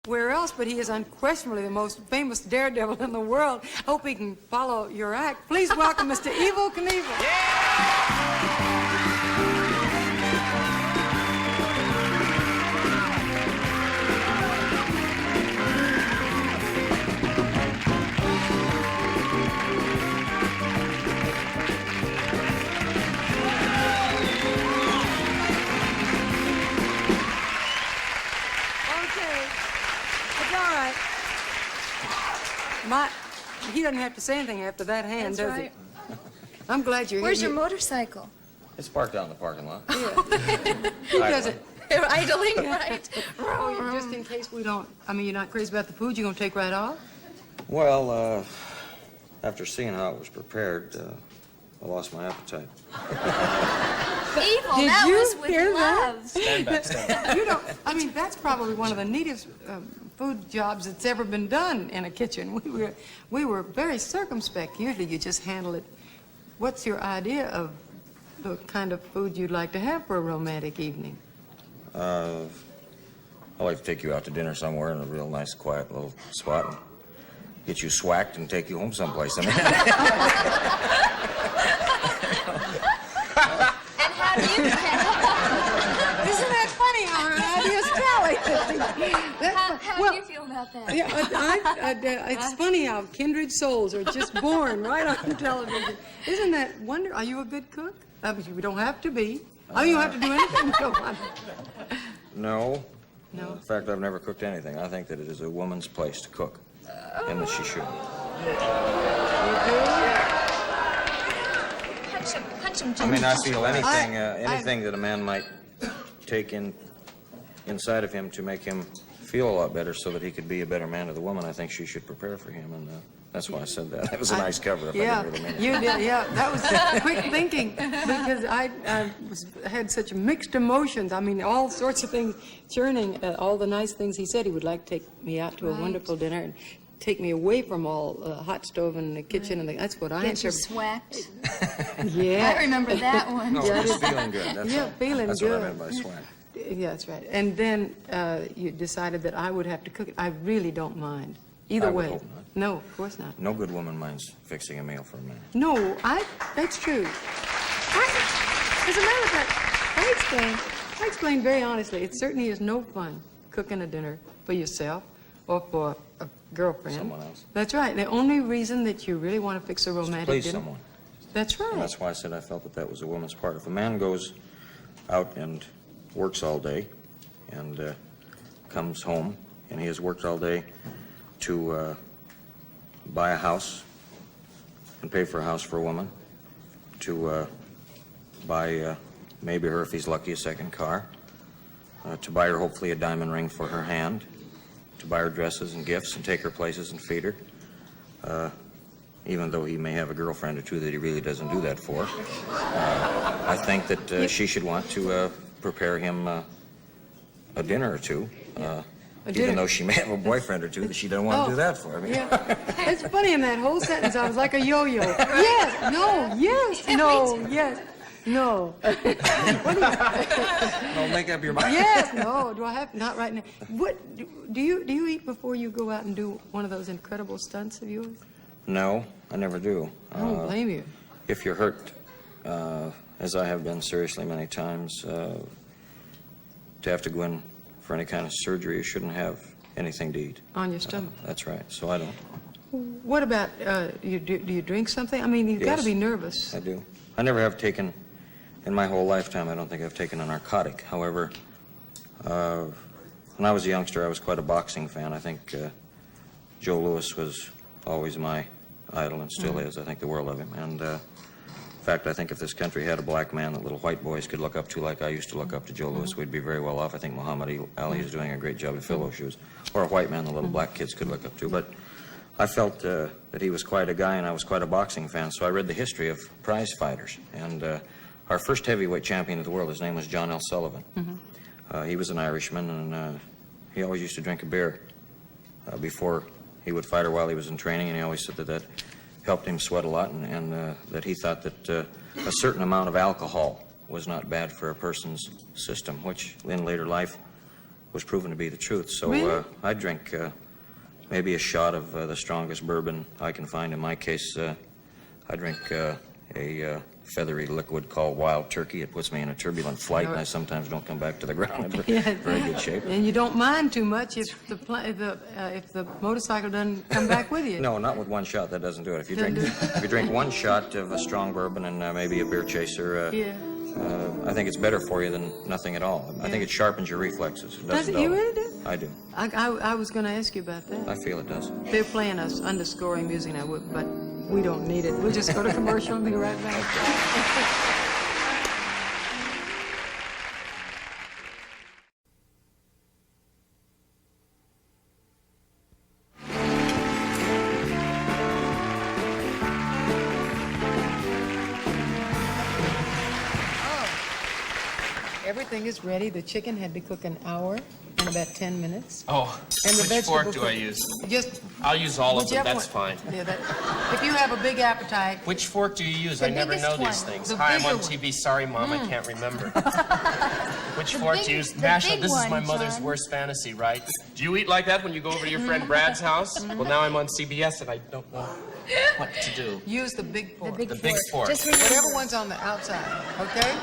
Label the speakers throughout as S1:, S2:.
S1: where else, but he is unquestionably the most famous daredevil in the world. Hope he can follow your act. Please welcome Mr. Evel Knievel. Yeah! He doesn't have to say anything after that hand, does he? I'm glad you're here.
S2: Where's your motorcycle?
S3: It's parked out in the parking lot.
S1: Yeah. He doesn't.
S2: Idling, right?
S1: Oh, just in case we don't, I mean, you're not crazy about the food, you're going to take right off?
S3: Well, after seeing how it was prepared, I lost my appetite.
S2: Evil, that was with love.
S3: Stand back, stand back.
S1: You don't, I mean, that's probably one of the neatest food jobs that's ever been done in a kitchen. We were very circumspect. Usually you just handle it. What's your idea of the kind of food you'd like to have for a romantic evening?
S3: I'd like to take you out to dinner somewhere in a real nice, quiet little spot and get you swacked and take you home someplace. I mean.
S2: And how do you
S1: Isn't that funny how our ideas tally?
S2: How do you feel about that?
S1: Yeah, it's funny how kindred souls are just born right on television. Isn't that wonderful? Are you a good cook? We don't have to be. Oh, you don't have to do anything.
S3: No.
S1: No.
S3: In fact, I've never cooked anything. I think that it is a woman's place to cook, and that she should.
S2: Punch him,
S3: I mean, I feel anything that a man might take inside of him to make him feel a lot better so that he could be a better man to the woman, I think she should prepare for him, and that's why I said that. That was a nice cover-up.
S1: Yeah,
S3: I didn't really mean it.
S1: you did. Yeah, that was quick thinking because I had such mixed emotions. I mean, all sorts of things churning. All the nice things he said. He would like to take me out to a wonderful dinner and take me away from all hot stove and the kitchen and that's what I
S2: Get you swacked.
S1: Yeah,
S2: I remember that one.
S3: No, just feeling good. That's all.
S1: Feeling
S3: that's
S1: good.
S3: What I meant by swag.
S1: Yeah, that's right. And then you decided that I would have to cook it. I really don't mind. Either
S3: I would
S1: way.
S3: hope not.
S1: No, of course not.
S3: No good woman minds fixing a meal for a man.
S1: No, that's true. As a matter of fact, I explain very honestly, it certainly is no fun cooking a dinner for yourself or for a girlfriend.
S3: Someone else.
S1: That's right. The only reason that you really want to fix a romantic
S3: Please
S1: dinner.
S3: someone.
S1: That's right.
S3: And that's why I said I felt that was a woman's part. If a man goes out and works all day and comes home and he has worked all day to buy a house and pay for a house for a woman, to buy maybe her, if he's lucky, a second car, to buy her hopefully a diamond ring for her hand, to buy her dresses and gifts and take her places and feed her, even though he may have a girlfriend or two that he really doesn't do that for. I think that she should want to prepare him a dinner or two, even though she may have a boyfriend or two that she doesn't want to do that for. I mean,
S1: yeah. It's funny, in that whole sentence, I was like a yo-yo. Yes, no, yes, no, yes, no. What do you...
S3: Don't make up your mind.
S1: Yes, no, do I have, not right now. What, do you eat before you go out and do one of those incredible stunts of yours?
S3: No, I never do.
S1: I don't blame you.
S3: If you're hurt, as I have been seriously many times, to have to go in for any kind of surgery, you shouldn't have anything to eat.
S1: On your stomach?
S3: That's right, so I don't.
S1: What about, do you drink something? I mean, you've got to
S3: Yes,
S1: be nervous.
S3: I do. I never have taken, in my whole lifetime, I don't think I've taken a narcotic. However, when I was a youngster, I was quite a boxing fan. I think Joe Louis was always my idol and still is. I think the world of him. And in fact, I think if this country had a black man that little white boys could look up to like I used to look up to Joe Louis, we'd be very well off. I think Muhammad Ali is doing a great job at Philo shoes. Or a white man the little black kids could look up to. But I felt that he was quite a guy, and I was quite a boxing fan, so I read the history of prize fighters. And our first heavyweight champion of the world, his name was John L. Sullivan. He was an Irishman, and he always used to drink a beer before he would fight or while he was in training, and he always said that helped him sweat a lot, and that he thought that a certain amount of alcohol was not bad for a person's system, which in later life was proven to be the truth. So
S1: Really?
S3: I drink maybe a shot of the strongest bourbon I can find. In my case, I drink a feathery liquid called Wild Turkey. It puts me in a turbulent flight, and I sometimes don't come back to the ground in very good shape.
S1: And you don't mind too much if the motorcycle doesn't come back with you.
S3: No, not with one shot. That doesn't do it. If you drink one shot of a strong bourbon and maybe a beer chaser, I think it's better for you than nothing at all. I think it sharpens your reflexes. It
S1: Does
S3: doesn't
S1: it? You
S3: dull
S1: really
S3: them.
S1: do?
S3: I do.
S1: I was going to ask you about that.
S3: I feel it does.
S1: They're playing us underscoring music now, but we don't need it. We'll just go to commercial and be right back. Everything is ready. The chicken had to cook an hour in about 10 minutes.
S4: Oh,
S1: And the
S4: which fork
S1: vegetable
S4: do I
S1: cook-
S4: use?
S1: Just
S4: I'll use all of them,
S1: whichever
S4: that's
S1: one.
S4: fine.
S1: Yeah, if you have a big appetite,
S4: Which fork do you use?
S2: The
S4: I never
S2: biggest
S4: know these
S2: one.
S4: things.
S1: The
S4: Hi, I'm
S1: bigger
S4: on
S1: one.
S4: TV. Sorry, Mom, I can't remember. Which
S2: The
S4: fork
S2: big-
S4: do you use?
S2: the
S4: Masha,
S2: big
S4: this is my
S2: one,
S4: mother's
S2: John.
S4: worst fantasy, right? Do you eat like that when you go over to your friend Brad's house? Well, now I'm on CBS and I don't know what to do.
S1: use the big fork.
S4: The big fork.
S2: Just remember,
S1: Whatever one's on the outside, okay?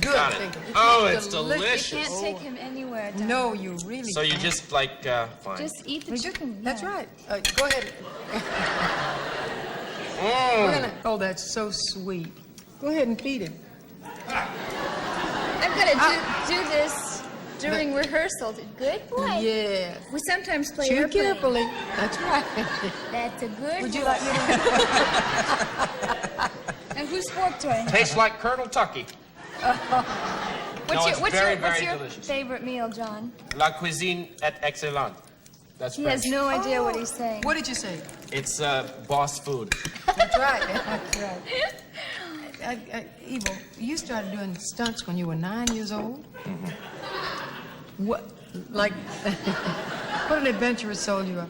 S1: Good.
S4: Got it.
S1: Think of it.
S4: Oh, it's
S2: you
S4: delicious.
S2: can't take him anywhere, Don.
S1: No, you really
S4: So you
S1: can't.
S4: just like, fine.
S2: Just eat the
S1: You just-
S2: chicken.
S1: That's
S2: yeah.
S1: right. Go ahead.
S4: Mm.
S1: Oh, that's so sweet. Go ahead and feed him.
S2: I'm gonna do this during rehearsal. Good boy.
S1: Yes.
S2: We sometimes play
S1: Chew
S2: airplane.
S1: carefully. That's right.
S2: That's a good
S1: Would you
S2: boy.
S1: like me to?
S2: And whose fork do I have?
S4: Tastes like Colonel Tucky.
S2: What's
S4: it's
S2: your,
S4: very,
S2: what's
S4: very
S2: your
S4: delicious.
S2: favorite meal, John?
S4: La cuisine est excellente. That's
S2: He
S4: French.
S2: has no idea what he's saying.
S1: What did you say?
S4: It's boss food.
S1: That's right. That's right. Evel, you started doing stunts when you were 9 years old? Mm-hmm. What, like, what an adventurous soul you are.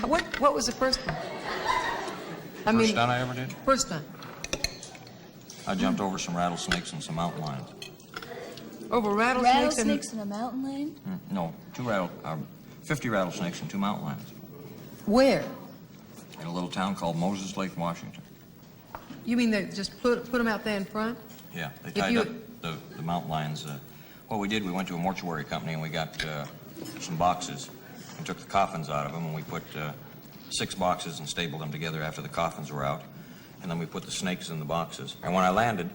S1: What was the first one? I
S3: First stunt I ever did?
S1: First stunt.
S3: I jumped over some rattlesnakes and some mountain lions.
S1: Over rattlesnakes,
S2: Rattlesnakes in a mountain lane?
S3: No, 50 rattlesnakes and 2 mountain lions
S1: and where?
S3: in a little town called Moses Lake, Washington.
S1: You mean they just put them out there in front?
S3: Yeah, they
S1: If
S3: tied
S1: you-
S3: up the mountain lions. What we did, we went to a mortuary company and we got some boxes and took the coffins out of them, and we put 6 boxes and stapled them together after the coffins were out, and then we put the snakes in the boxes. And when I landed,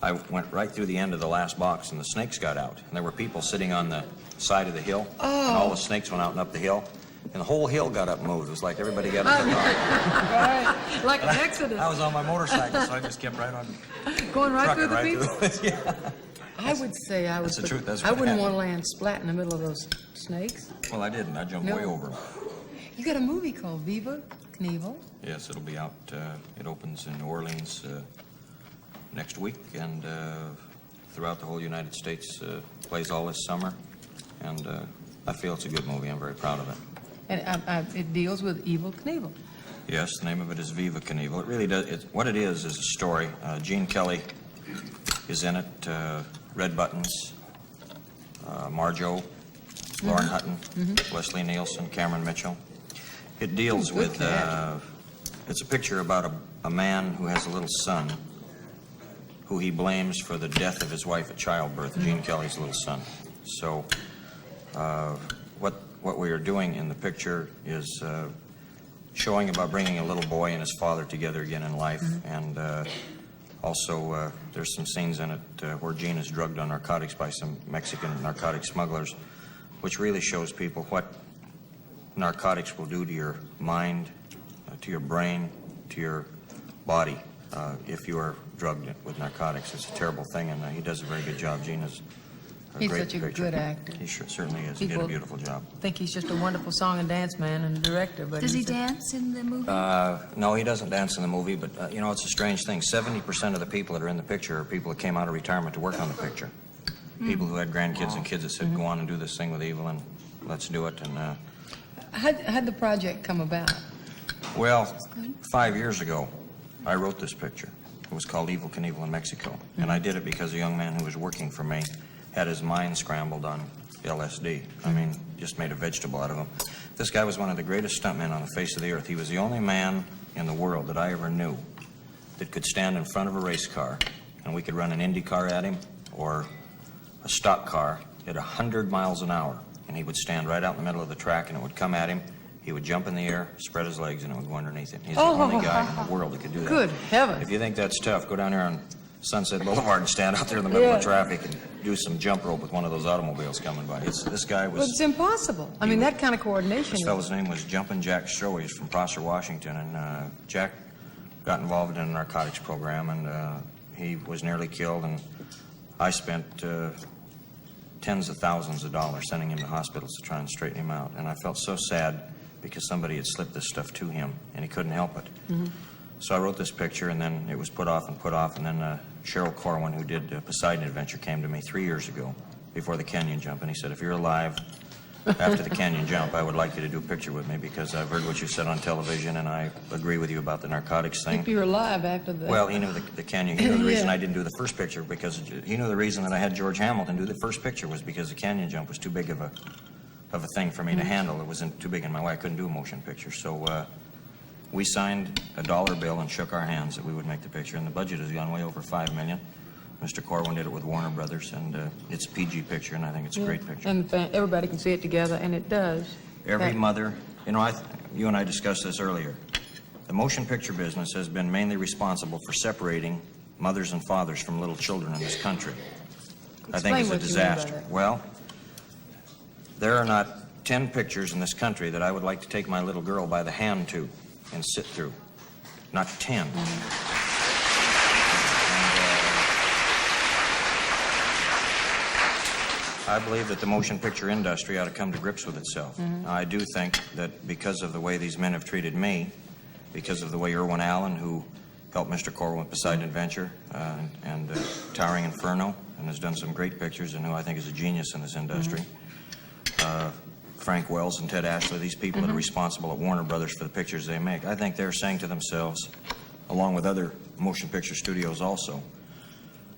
S3: I went right through the end of the last box, and the snakes got out. And there were people sitting on the side of the hill, and all the snakes went out and up the hill, and the whole hill got up and moved. It was like everybody got up and off.
S1: Right. Like an Exodus.
S3: I was on my motorcycle, so I just kept right on
S1: Going right
S3: trucking
S1: through the
S3: right
S1: people?
S3: through it. Yeah.
S1: I would say I was.
S3: That's the truth. That's
S1: I
S3: what
S1: wouldn't
S3: happened.
S1: want to land splat in the middle of those snakes.
S3: Well, I didn't. I jumped
S1: No.
S3: way over them.
S1: You got a movie called Evel Knievel.
S3: Yes, it'll be out. It opens in New Orleans next week, and throughout the whole United States, plays all this summer. And I feel it's a good movie. I'm very proud of it.
S1: And it deals with Evel Knievel.
S3: Yes, the name of it is Viva Knievel. It really does. What it is a story. Gene Kelly is in it. Red Buttons, Marjo, Lauren Hutton, Leslie Nielsen, Cameron Mitchell. It deals
S1: good
S3: with.
S1: catch.
S3: It's a picture about a man who has a little son who he blames for the death of his wife at childbirth, Gene Kelly's little son. So, what we are doing in the picture is showing about bringing a little boy and his father together again in life, and also there's some scenes in it where Gene is drugged on narcotics by some Mexican narcotic smugglers, which really shows people what narcotics will do to your mind, to your brain, to your body if you are drugged with narcotics. It's a terrible thing, and he does a very good job. Gene is a
S1: He's
S3: great
S1: such a
S3: picture.
S1: good actor.
S3: He certainly is. He did a
S1: People-
S3: beautiful job.
S1: I think he's just a wonderful song and dance man and director. But
S2: Does he
S1: he's a-
S2: dance in the movie?
S3: No, he doesn't dance in the movie, but it's a strange thing. 70% of the people that are in the picture are people that came out of retirement to work on the picture. People who had grandkids and kids that said, go on and do this thing with Evel, and let's do it. And
S1: How'd the project come about?
S3: well, 5 years ago, I wrote this picture. It was called Evel Knievel in Mexico. And I did it because a young man who was working for me had his mind scrambled on LSD. I mean, just made a vegetable out of him. This guy was one of the greatest stuntmen on the face of the earth. He was the only man in the world that I ever knew that could stand in front of a race car, and we could run an Indy car at him or a stock car at 100 miles an hour, and he would stand right out in the middle of the track, and it would come at him. He would jump in the air, spread his legs, and it would go underneath him. He's the only guy in the world that could do that.
S1: Good heavens.
S3: If you think that's tough, go down here on Sunset Boulevard and stand out there in the middle of traffic and do some jump rope with one of those automobiles coming by. This guy was...
S1: Well, it's impossible. I mean, that kind of coordination.
S3: This fellow's name was Jumpin' Jack Stroh. He's from Prosser, Washington, and Jack got involved in a narcotics program, and he was nearly killed, and I spent tens of thousands of dollars sending him to hospitals to try and straighten him out, and I felt so sad because somebody had slipped this stuff to him, and he couldn't help it. Mm-hmm. So I wrote this picture, and then it was put off, and then Cheryl Corwin, who did Poseidon Adventure, came to me 3 years ago before the canyon jump, and he said, if you're alive after the canyon jump, I would like you to do a picture with me because I've heard what you said on television, and I agree with you about the narcotics thing.
S1: If you're alive after that.
S3: Well, he knew the canyon. He knew the reason I didn't do the first picture because he knew the reason that I had George Hamilton do the first picture was because the canyon jump was too big of a thing for me to handle. It wasn't too big in my way. I couldn't do a motion picture. So we signed a dollar bill and shook our hands that we would make the picture, and the budget has gone way over $5 million. Mr. Corwin did it with Warner Brothers, and it's a PG picture, and I think it's a great picture.
S1: And everybody can see it together, and it does.
S3: Every mother, you know, you and I discussed this earlier. The motion picture business has been mainly responsible for separating mothers and fathers from little children in this country. I think it's a disaster. Well, there are not 10 pictures in this country that I would like to take my little girl by the hand to and sit through. Not 10. I believe that the motion picture industry ought to come to grips with itself. I do think that because of the way these men have treated me, because of the way Irwin Allen, who helped Mr. Corwin with Poseidon Adventure and Towering Inferno, and has done some great pictures, and who I think is a genius in this industry, Frank Wells and Ted Ashley, these people that are responsible at Warner Brothers for the pictures they make, I think they're saying to themselves, along with other motion picture studios also,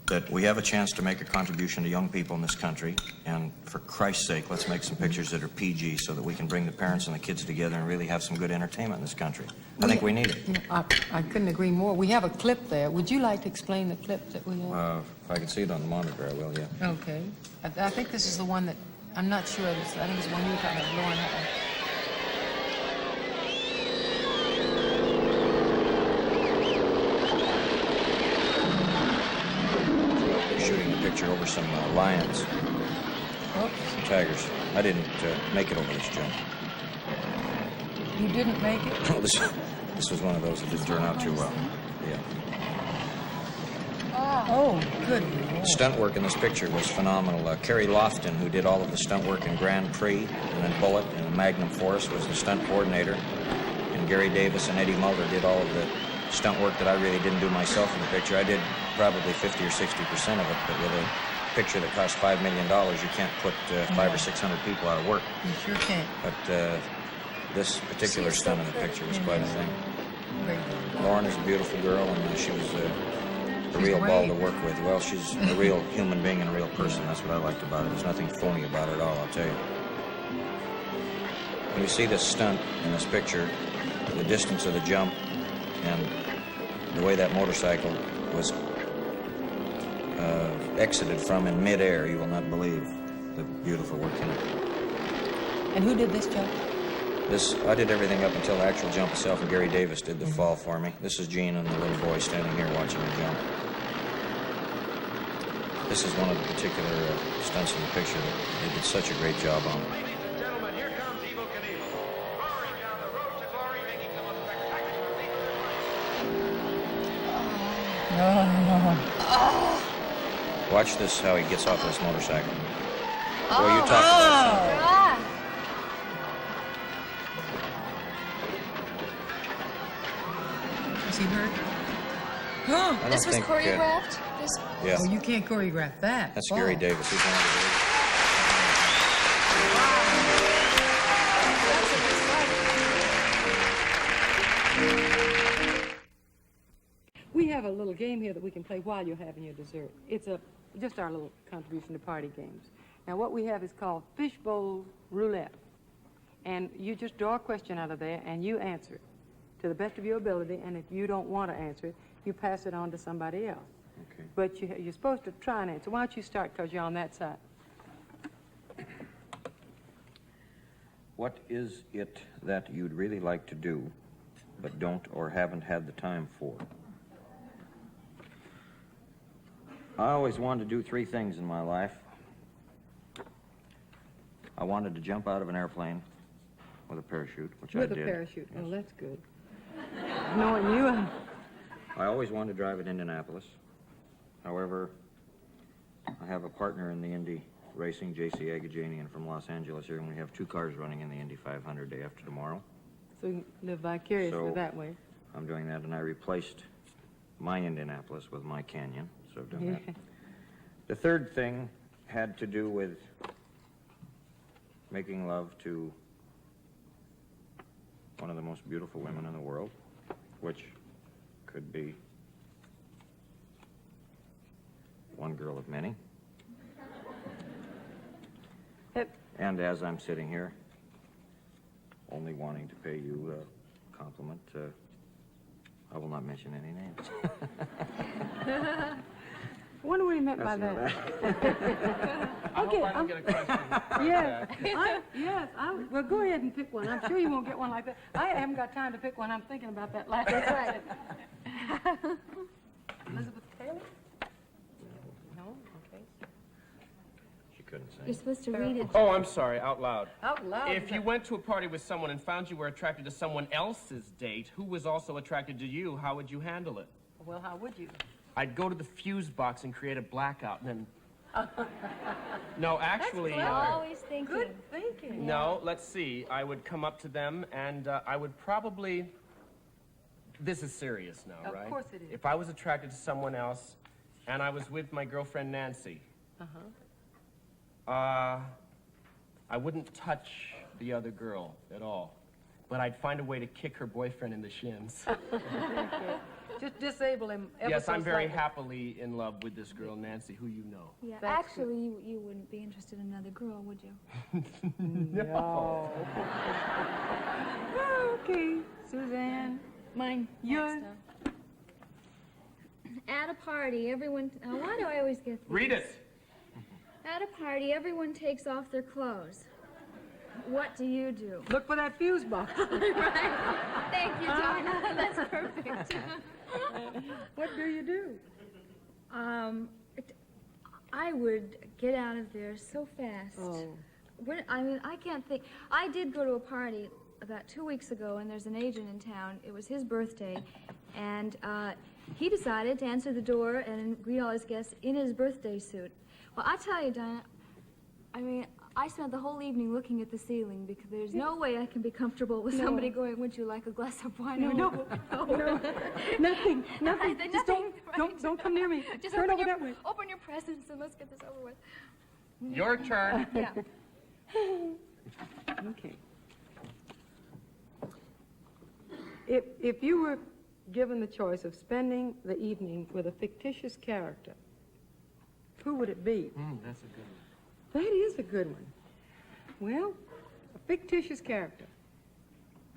S3: that we have a chance to make a contribution to young people in this country, and for Christ's sake, let's make some pictures that are PG so that we can bring the parents and the kids together and really have some good entertainment in this country. I think we need it.
S1: You know, I couldn't agree more. We have a clip there. Would you like to explain the clip that we have?
S3: If I can see it on the monitor, I will, yeah.
S1: Okay. I think this is the one that, I'm not sure, I think it's the one you were talking about, Lauren.
S3: Shooting a picture over some lions, some tigers. I didn't make it over this jump.
S1: You didn't make it?
S3: No, this was one of those that didn't turn out too well. Yeah.
S1: Oh, good Lord.
S3: Stunt work in this picture was phenomenal. Kerry Lofton, who did all of the stunt work in Grand Prix and then Bullet and Magnum Force, was the stunt coordinator. And Gary Davis and Eddie Mulder did all of the stunt work that I really didn't do myself in the picture. I did probably 50 or 60% of it, but with a picture that cost $5 million, you can't put 500 or 600 people out of work.
S1: You sure can't.
S3: But this particular stunt in the picture was quite a thing. Lauren is a beautiful girl, and she was a real ball to work with. Well, she's a real human being and a real person. That's what I liked about it. There's nothing phony about it at all, I'll tell you. When you see this stunt in this picture, the distance of the jump and the way that motorcycle was exited from in midair, you will not believe the beautiful work in it.
S1: And who did this jump?
S3: I did everything up until the actual jump itself, and Gary Davis did the fall for me. This is Gene and the little boy standing here watching the jump. This is one of the particular stunts in the picture that they did such a great job on.
S5: Ladies and gentlemen, here comes Evel Knievel, roaring down the road to glory, making the most spectacular leap of their life.
S3: Watch this, how he gets off this motorcycle. Boy, you talk about
S2: Ah.
S1: Is he hurt?
S3: I don't
S2: This was
S3: think,
S2: choreographed?
S3: yeah,
S1: Well, you can't choreograph that.
S3: that's
S1: Oh.
S3: Gary Davis. He's one of
S1: We have a little game here that we can play while you're having your dessert. It's just our little contribution to party games. Now, what we have is called fishbowl roulette. And you just draw a question out of there, and you answer it to the best of your ability, and if you don't want to answer it, you pass it on to somebody else.
S3: Okay.
S1: But you're supposed to try and answer. Why don't you start, because you're on that side.
S3: What is it that you'd really like to do, but don't or haven't had the time for? I always wanted to do three things in my life. I wanted to jump out of an airplane with a parachute, which I
S1: With
S3: did.
S1: a parachute.
S3: Yes.
S1: Oh, that's good. Knowing you,
S3: I always wanted to drive at Indianapolis. However, I have a partner in the Indy racing, J.C. Agajanian from Los Angeles here, and we have two cars running in the Indy 500 day after tomorrow.
S1: so you can live vicariously
S3: So-
S1: that way.
S3: I'm doing that, and I replaced my Indianapolis with my Canyon, so I've done that. The third thing had to do with making love to one of the most beautiful women in the world, which could be one girl of many.
S1: Have-
S3: And as I'm sitting here, only wanting to pay you a compliment, I will not mention any names.
S1: I wonder what he meant by that.
S4: I hope I don't get a question like
S1: Yes, well, go ahead and pick one. I'm sure you won't get one like that. I haven't got time to pick one. I'm thinking about that last. That's right. Elizabeth Taylor? No? Okay.
S3: She couldn't say.
S2: You're supposed to read it.
S4: Oh, I'm sorry, out loud.
S1: Out loud.
S4: If you went to a party with someone and found you were attracted to someone else's date who was also attracted to you, how would you handle it?
S1: Well, how would you?
S4: I'd go to the fuse box and create a blackout and then... No, actually...
S2: Always thinking.
S1: Good thinking.
S4: No, let's see. I would come up to them and I would probably... This is serious now,
S1: Of
S4: right?
S1: course it is.
S4: If I was attracted to someone else and I was with my girlfriend Nancy, I wouldn't touch the other girl at all. But I'd find a way to kick her boyfriend in the shins.
S1: Okay. Just disable him ever
S4: Yes,
S1: so
S4: I'm very
S1: slightly.
S4: happily in love with this girl, Nancy, who you know.
S2: Yeah,
S1: That's
S2: actually, you wouldn't be interested in another girl, would you?
S1: No. Okay, Suzanne.
S2: Mine.
S1: Yours.
S2: Next up. At a party, everyone... why do I always get these?
S4: Read it!
S2: At a party, everyone takes off their clothes. What do you do?
S1: Look for that fuse box.
S2: Right. Thank you, Donna. That's perfect.
S1: What do you do?
S2: I would get out of there so fast.
S1: Oh.
S2: I can't think. I did go to a party about 2 weeks ago, and there's an agent in town. It was his birthday, and he decided to answer the door and greet all his guests in his birthday suit. Well, I tell you, Dinah, I spent the whole evening looking at the ceiling because there's no way I can be comfortable with somebody going, would you like a glass of wine?
S1: No. Nothing.
S2: Nothing,
S1: Just
S2: right.
S1: don't come near me.
S2: Just
S1: Turn
S2: open
S1: over that way.
S2: open your presents and let's get this over with.
S4: Your turn.
S2: Yeah.
S1: Okay. If you were given the choice of spending the evening with a fictitious character, who would it be?
S4: That's a good one.
S1: That is a good one. Well, a fictitious character.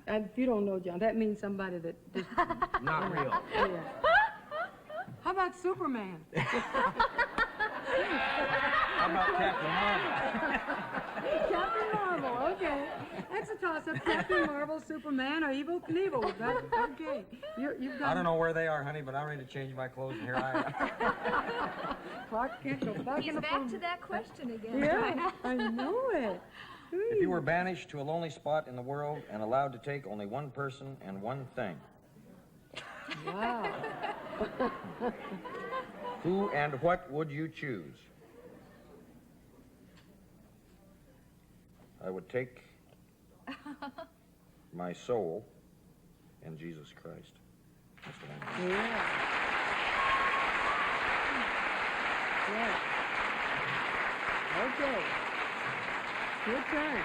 S1: And if you don't know, John, that means somebody that just...
S4: Not real.
S1: Yeah. How about Superman?
S3: How about Captain Marvel?
S1: Captain Marvel, okay. That's a toss-up. Captain Marvel, Superman, or Evel Knievel. Okay. You've got...
S6: I don't know where they are, honey, but I'm ready to change my clothes, and here I am.
S1: Clark Kent, go back
S2: He's
S1: in the
S2: back
S1: phone.
S2: to that question again.
S1: Yeah, I know it.
S3: If you were banished to a lonely spot in the world and allowed to take only one person and one thing,
S1: Wow.
S3: who and what would you choose? I would take my soul and Jesus Christ. That's what I mean.
S1: Yeah. Okay. Your turn.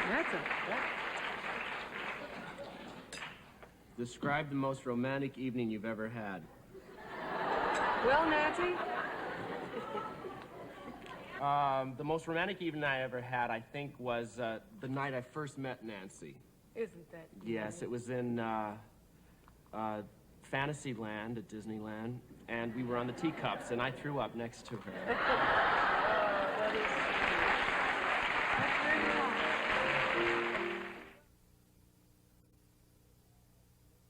S4: Describe the most romantic evening you've ever had.
S1: Well, Nancy,
S4: The most romantic evening I ever had, I think, was the night I first met Nancy.
S1: Isn't that?
S4: Yes, it was in Fantasyland at Disneyland, and we were on the teacups, and I threw up next to her.
S1: Oh, that is sweet. That's very nice.